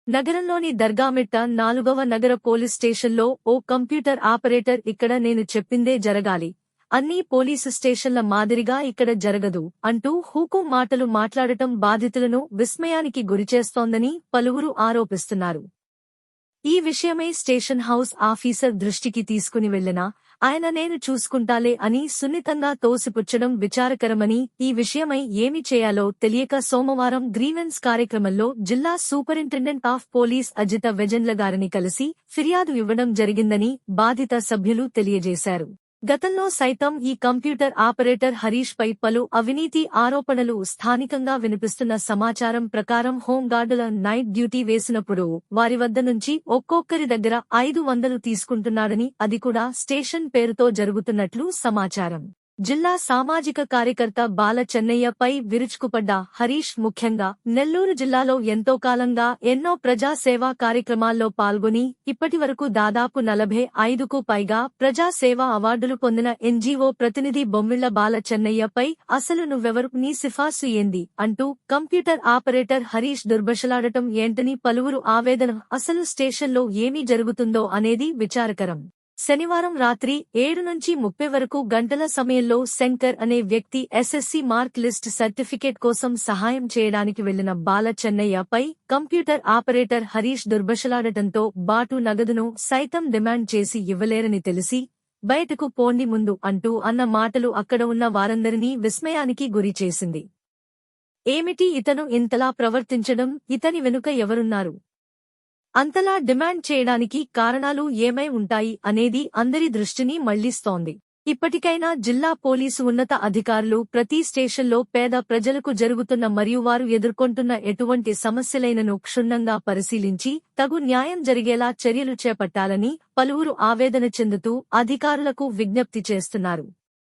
నగరంలోని దర్గామిట్ట 4వ నగర పోలీస్ స్టేషన్లో ఓ కంప్యూటర్ ఆపరేటర్ ఇక్కడ నేను చెప్పిందే జరగాలి, అన్ని పోలీసు స్టేషన్ల మాదిరిగా ఇక్కడ జరగదు అంటూ హూకు మాటలు మాట్లాడటం బాధితులను విస్మయానికి గురిచేస్తోందని పలువురు ఆరోపిస్తున్నారు. ఈ విషయమై స్టేషన్ హౌస్ ఆఫీసర్ దృష్టికి తీసుకుని వెళ్లినా ఆయన నేను చూసుకుంటాలే అని సున్నితంగా తోసిపుచ్చడం విచారకరమని, ఈ విషయమై ఏమి చేయాలో తెలియక సోమవారం గ్రీవెన్స్ కార్యక్రమంలో జిల్లా సూపరింటెండెంట్ ఆఫ్ పోలీస్ అజిత వెజన్ల గారిని కలిసి ఫిర్యాదు ఇవ్వడం జరిగిందని బాధిత సభ్యులు తెలియజేశారు. గతంలో సైతం ఈ కంప్యూటర్ ఆపరేటర్ హరీష్ పై పలు అవినీతి ఆరోపణలు స్థానికంగా వినిపిస్తున్న సమాచారం ప్రకారం హోంగార్డుల నైట్ డ్యూటీ వేసినప్పుడు వారి వద్ద నుంచి ఒక్కొక్కరి దగ్గర 500 తీసుకుంటున్నాడని, అది కూడా స్టేషన్ పేరుతో జరుగుతున్నట్లు సమాచారం. జిల్లా సామాజిక కార్యకర్త బాల చెన్నయ్యపై విరుచుకుపడ్డ హరీష్ ముఖ్యంగా నెల్లూరు జిల్లాలో ఎంతో కాలంగా ఎన్నో ప్రజా సేవా కార్యక్రమాల్లో పాల్గొని ఇప్పటివరకు దాదాపు 45కు పైగా ప్రజా సేవా అవార్డులు పొందిన ఎన్జీఓ ప్రతినిధి బొమ్మిళ్ల బాల చెన్నయ్యపై అసలు నువ్వెవరు, నీ సిఫార్సు ఏంది అంటూ కంప్యూటర్ ఆపరేటర్ హరీష్ దుర్భషలాడటం ఏంటని పలువురు ఆవేదన. అసలు స్టేషన్లో ఏమీ జరుగుతుందో అనేది విచారకరం. శనివారం రాత్రి 7 నుంచి 30 వరకు గంటల సమయంలో శంకర్ అనే వ్యక్తి ఎస్ఎస్సీ మార్క్ లిస్ట్ సర్టిఫికేట్ కోసం సహాయం చేయడానికి వెళ్లిన బాల చెన్నయ్యపై కంప్యూటర్ ఆపరేటర్ హరీష్ దుర్భషలాడటంతో బాటు నగదును సైతం డిమాండ్ చేసి ఇవ్వలేరని తెలిసి బయటకు పోండి ముందు అంటూ అన్న మాటలు అక్కడ ఉన్న వారందరినీ విస్మయానికి గురిచేసింది. ఏమిటి ఇతను ఇంతలా ప్రవర్తించడం, ఇతని వెనుక ఎవరున్నారు, అంతలా డిమాండ్ చేయడానికి కారణాలు ఏమై ఉంటాయి అనేది అందరి దృష్టిని మళ్లిస్తోంది. ఇప్పటికైనా జిల్లా పోలీసు ఉన్నత అధికారులు ప్రతి స్టేషన్లో పేద ప్రజలకు జరుగుతున్న మరియు వారు ఎదుర్కొంటున్న ఎటువంటి సమస్యలైనను క్షుణ్ణంగా పరిశీలించి తగు న్యాయం జరిగేలా చర్యలు చేపట్టాలని పలువురు ఆవేదన చెందుతూ అధికారులకు విజ్ఞప్తి చేస్తున్నారు.